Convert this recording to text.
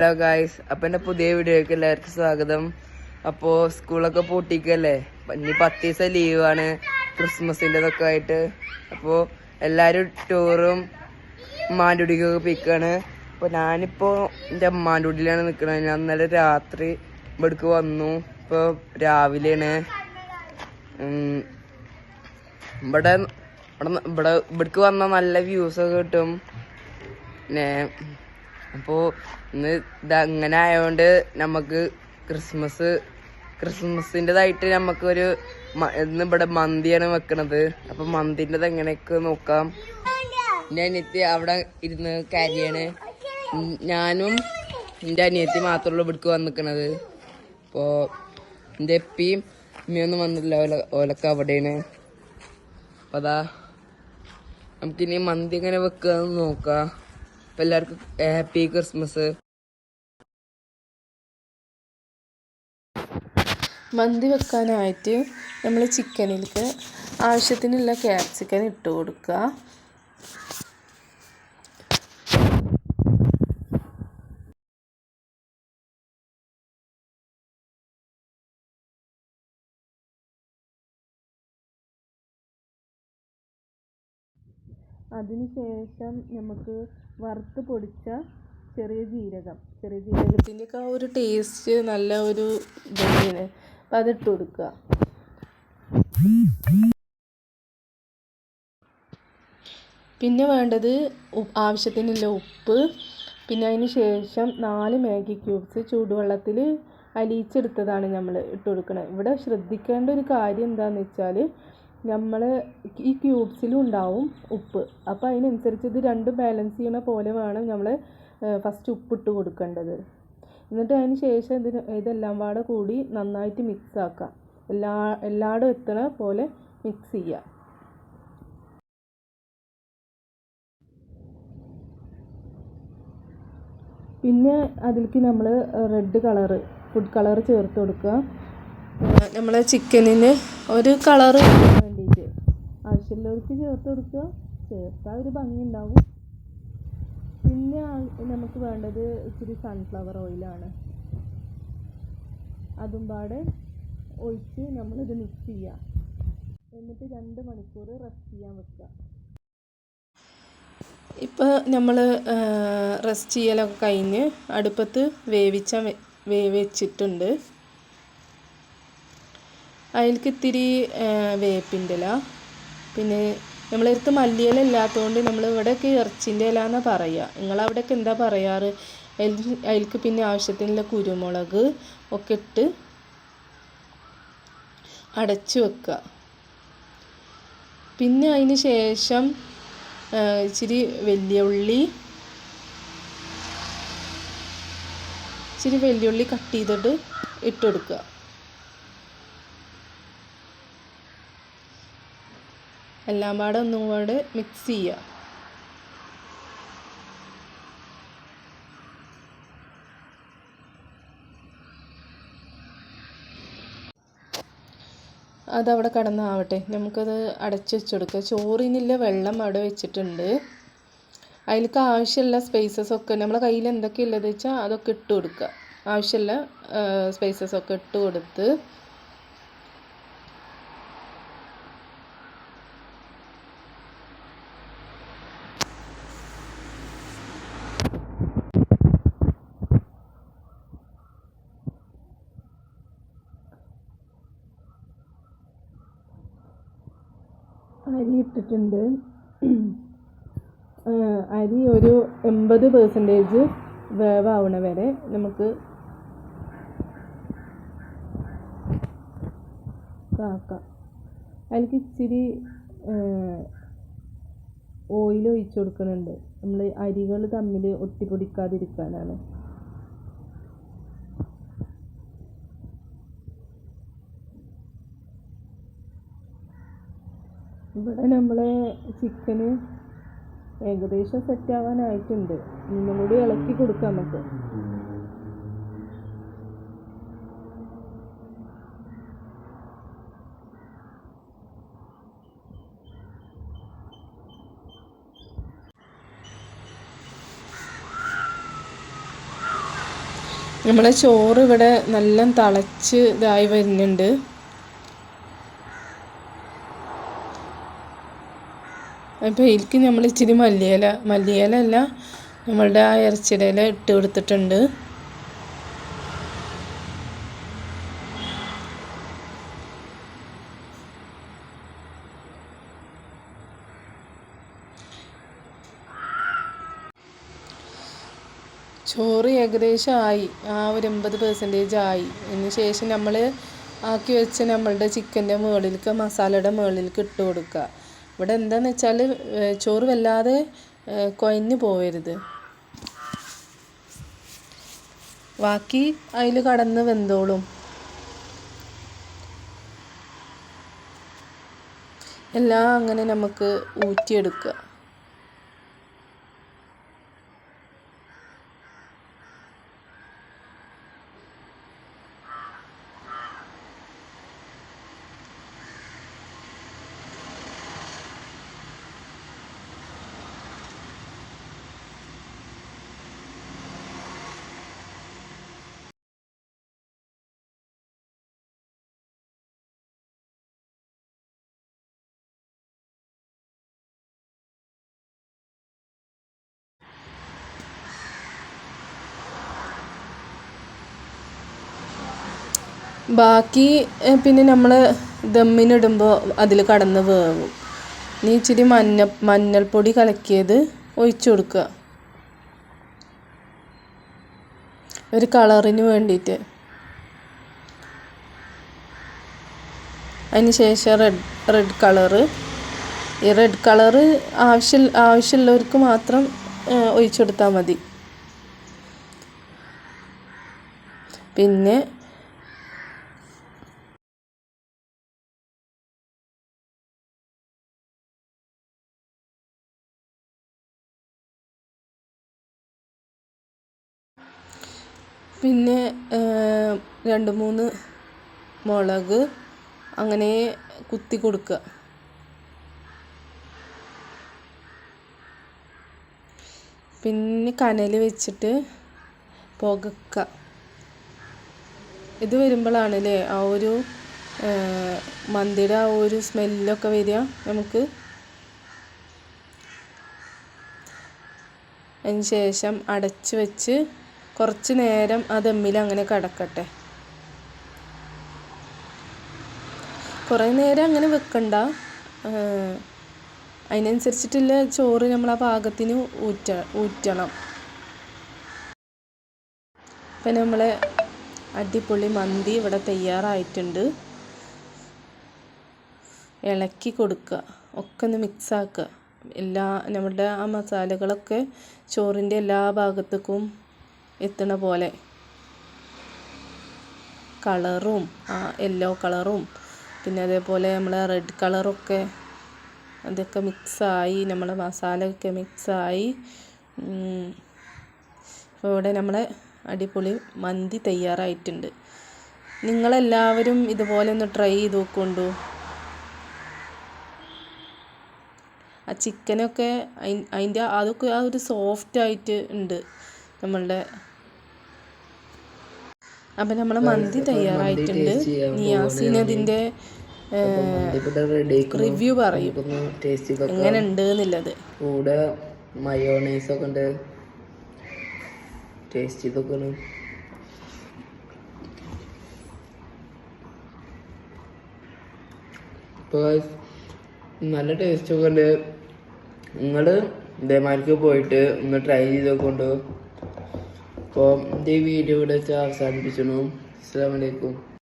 Hello guys, അപ്പം എൻ്റെ പുതിയ വീഡിയോയ്ക്ക് എല്ലാവർക്കും സ്വാഗതം. അപ്പോൾ സ്കൂളൊക്കെ പൂട്ടിക്കല്ലേ, ഇനി 10 ദിവസം ലീവാണ് ക്രിസ്മസിൻ്റെതൊക്കെ ആയിട്ട്. അപ്പോൾ എല്ലാവരും ടൂറും ഉമ്മാൻ്റെ പിക്കാണ്. അപ്പോൾ ഞാനിപ്പോൾ എൻ്റെ ഉമ്മാൻ്റെ കുടിയിലാണ് നിൽക്കുന്നത്. ഞാൻ ഇന്നലെ രാത്രി ഇവിടേക്ക് വന്നു. ഇപ്പോൾ രാവിലെയാണ്. ഇവിടേക്ക് വന്നാൽ നല്ല വ്യൂസൊക്കെ കിട്ടും. പിന്നെ അപ്പോൾ ഇന്ന് ഇതങ്ങനെ ആയതുകൊണ്ട് നമുക്ക് ക്രിസ്മസിൻ്റെതായിട്ട് നമുക്കൊരു ഇന്ന് ഇവിടെ മന്തിയാണ് വെക്കണത്. അപ്പം മന്തിൻ്റെത് എങ്ങനെയൊക്കെ നോക്കാം. എൻ്റെ അനിയത്തി അവിടെ ഇരുന്ന് കരിയാണ്. ഞാനും എൻ്റെ അനിയത്തി മാത്രമുള്ളൂ ഇവിടേക്ക് വന്നിക്കണത്. അപ്പോൾ എൻ്റെ എപ്പിയും ഉമ്മയൊന്നും വന്നില്ല, ഓലൊക്കെ അവിടെയാണ്. അപ്പം അതാ നമുക്കിനി മന്തി എങ്ങനെ വെക്കാന്ന് നോക്കാം. അപ്പം എല്ലാവർക്കും ഹാപ്പി ക്രിസ്മസ്. മന്തി വെക്കാനായിട്ട് നമ്മൾ ചിക്കനിലേക്ക് ആവശ്യത്തിനുള്ള ക്യാപ്സിക്കൻ ഇട്ട് കൊടുക്കുക. അതിനുശേഷം നമുക്ക് വറുത്ത് പൊടിച്ച ചെറിയ ജീരകത്തിൻ്റെയൊക്കെ ആ ഒരു ടേസ്റ്റ് നല്ല ഒരു ഇതാണ്. അപ്പം അതിട്ട് കൊടുക്കുക. പിന്നെ വേണ്ടത് ആവശ്യത്തിനുള്ള ഉപ്പ്. പിന്നെ അതിന് ശേഷം 4 മാഗി ക്യൂബ്സ് ചൂടുവെള്ളത്തിൽ അലിയിച്ചെടുത്തതാണ് നമ്മൾ ഇട്ട് കൊടുക്കുന്നത്. ഇവിടെ ശ്രദ്ധിക്കേണ്ട ഒരു കാര്യം എന്താണെന്ന് വെച്ചാൽ നമ്മൾ ഈ ക്യൂബ്സിലും ഉണ്ടാവും ഉപ്പ്. അപ്പോൾ അതിനനുസരിച്ച് ഇത് രണ്ടും ബാലൻസ് ചെയ്യണ പോലെ വേണം നമ്മൾ ഫസ്റ്റ് ഉപ്പിട്ട് കൊടുക്കേണ്ടത്. എന്നിട്ട് അതിന് ശേഷം ഇതെല്ലാം പാടെ കൂടി നന്നായിട്ട് മിക്സ് ആക്കുക. എല്ലായിടും എത്തണ പോലെ മിക്സ് ചെയ്യുക. പിന്നെ അതിലേക്ക് നമ്മൾ റെഡ് കളറ് ഫുഡ് കളർ ചേർത്ത് കൊടുക്കുക. നമ്മളെ ചിക്കനിന് ഒരു കളറ് വേണ്ടിയിട്ട് ആവശ്യമുള്ളവർക്ക് ചേർത്ത് കൊടുക്കുക. ചേർത്താൽ ഒരു ഭംഗി ഉണ്ടാവും. പിന്നെ നമുക്ക് വേണ്ടത് ഇച്ചിരി സൺഫ്ലവർ ഓയിലാണ്. അതും പാടെ ഒഴിച്ച് നമ്മളിത് മിക്സ് ചെയ്യുക. എന്നിട്ട് 2 മണിക്കൂർ റെസ്റ്റ് ചെയ്യാൻ വെക്കുക. ഇപ്പോൾ നമ്മൾ റെസ്റ്റ് ചെയ്യലൊക്കെ കഴിഞ്ഞ് അടുപ്പത്ത് വേവിച്ചിട്ടുണ്ട്. അതിലേക്ക് ഇത്തിരി വേപ്പിൻ്റെ ഇല, പിന്നെ നമ്മളടുത്ത് മല്ലിയില ഇല്ലാത്തതുകൊണ്ട് നമ്മൾ ഇവിടെയൊക്കെ ഇറച്ചിൻ്റെ ഇല എന്നാണ് പറയുക. നിങ്ങളവിടെയൊക്കെ എന്താ പറയാറ്? അതിലേക്ക് പിന്നെ ആവശ്യത്തിനുള്ള കുരുമുളക് ഒക്കെ ഇട്ട് അടച്ചു വെക്കുക. പിന്നെ അതിന് ശേഷം ഇച്ചിരി വെല്ലുള്ളി കട്ട് ചെയ്തിട്ട് ഇട്ട് കൊടുക്കുക. എല്ലാം പാടെ ഒന്നും കൂടെ മിക്സ് ചെയ്യുക. അതവിടെ കിടന്നാവട്ടെ. നമുക്കത് അടച്ചു വെച്ചെടുക്കുക. ചോറിനുള്ള വെള്ളം അവിടെ വെച്ചിട്ടുണ്ട്. അതിലേക്ക് ആവശ്യമുള്ള സ്പൈസസൊക്കെ നമ്മളെ കയ്യിൽ എന്തൊക്കെയുള്ളത് വെച്ചാൽ അതൊക്കെ ഇട്ട് കൊടുക്കുക. ആവശ്യമുള്ള സ്പൈസസൊക്കെ ഇട്ട് കൊടുത്ത് അരി ഇട്ടിട്ടുണ്ട്. അരി ഒരു 80% വേവാവണ വരെ നമുക്ക് ആക്കാം. അതിലേക്ക് ഇച്ചിരി ഓയിൽ ഒഴിച്ച് കൊടുക്കുന്നുണ്ട്. നമ്മൾ അരികൾ തമ്മിൽ ഒട്ടിപ്പിടിക്കാതിരിക്കാനാണ്. ഇവിടെ നമ്മളെ ചിക്കന് ഏകദേശം സെറ്റാവാനായിട്ടുണ്ട്. ഒന്നും കൂടി ഇളക്കി കൊടുക്കാം നമുക്ക്. നമ്മളെ ചോറ് ഇവിടെ നല്ല തിളച്ച് ഇതായി വരുന്നുണ്ട്. അപ്പോൾ ഇതിലേക്ക് നമ്മൾ ഇച്ചിരി മല്ലിയില അല്ല, നമ്മളുടെ ആ ഇറച്ചിയുടെ ഇല ഇട്ട് കൊടുത്തിട്ടുണ്ട്. ചോറ് ഏകദേശം ആയി, ആ ഒരു 80% ആയി. അതിന് ശേഷം നമ്മൾ ആക്കി വെച്ച നമ്മളുടെ ചിക്കൻ്റെ മുകളിലേക്ക്, മസാലയുടെ മുകളിലേക്ക് ഇട്ട് കൊടുക്കുക. ഇവിടെ എന്താണെന്ന് വെച്ചാൽ ചോറ് വല്ലാതെ കുഴഞ്ഞു പോവരുത്, ബാക്കി അതിൽ കടന്ന് വെന്തോളും. എല്ലാം അങ്ങനെ നമുക്ക് ഊറ്റിയെടുക്കുക. ബാക്കി പിന്നെ നമ്മൾ ദമ്മിനിടുമ്പോൾ അതിൽ കടന്ന് വേവും. ഇനി ഇച്ചിരി മഞ്ഞൾപ്പൊടി കലക്കിയത് ഒഴിച്ചു കൊടുക്കുക, ഒരു കളറിന് വേണ്ടിയിട്ട്. അതിന് ശേഷം റെഡ് കളറ്, ഈ റെഡ് കളറ് ആവശ്യമുള്ളവർക്ക് മാത്രം ഒഴിച്ചു കൊടുത്താൽ മതി. പിന്നെ പിന്നെ 2-3 മുളക് അങ്ങനെ കുത്തി കൊടുക്കുക. പിന്നെ കനൽ വെച്ചിട്ട് പുകക്കുക. ഇത് വരുമ്പോഴാണല്ലേ ആ ഒരു മന്തിയുടെ ആ ഒരു സ്മെല്ലൊക്കെ വരിക നമുക്ക്. അതിന് ശേഷം അടച്ച് വെച്ച് കുറച്ച് നേരം ആ ദമ്മിൽ അങ്ങനെ കിടക്കട്ടെ. കുറേ നേരം അങ്ങനെ വെക്കണ്ട, അതിനനുസരിച്ചിട്ടുള്ള ചോറ് നമ്മൾ ആ പാകത്തിന് ഊറ്റണം. അപ്പം നമ്മളെ അടിപൊളി മന്തി ഇവിടെ തയ്യാറായിട്ടുണ്ട്. ഇളക്കി കൊടുക്കുക, ഒക്കെ ഒന്ന് മിക്സാക്കുക. നമ്മളുടെ ആ മസാലകളൊക്കെ ചോറിൻ്റെ എല്ലാ ഭാഗത്തേക്കും എത്തണ പോലെ. കളറും ആ യെല്ലോ കളറും പിന്നെ അതേപോലെ നമ്മളെ റെഡ് കളറൊക്കെ അതൊക്കെ മിക്സായി, നമ്മളെ മസാലയൊക്കെ മിക്സായി. അപ്പോൾ ഇവിടെ നമ്മളെ അടിപൊളി മന്തി തയ്യാറായിട്ടുണ്ട്. നിങ്ങളെല്ലാവരും ഇതുപോലെ ഒന്ന് ട്രൈ ചെയ്ത് നോക്കൊണ്ടു. ആ ചിക്കനൊക്കെ അതിൻ്റെ അതൊക്കെ ആ ഒരു സോഫ്റ്റായിട്ട് ഉണ്ട് നമ്മളുടെ. അപ്പം നമ്മളെ മന്തി തയ്യാറായിട്ടുണ്ട്. നിയാസിനതിൻ്റെ റിവ്യൂ പറയും എങ്ങനെ ഉണ്ട് എന്നുള്ളത്. കൂടെ മയോണൈസൊക്കെ ഉണ്ട്, ടേസ്റ്റ് ചെയ്തൊക്കെ. ഇപ്പോൾ നല്ല ടേസ്റ്റൊക്കെ ഉണ്ട്. നിങ്ങൾ ഇതേമാർക്ക് പോയിട്ട് ഒന്ന് ട്രൈ ചെയ്തൊക്കെ. അപ്പോൾ ഈ വീഡിയോ ഇവിടെ വെച്ച് അവസാനിപ്പിച്ചു. അസ്സലാമു അലൈക്കും.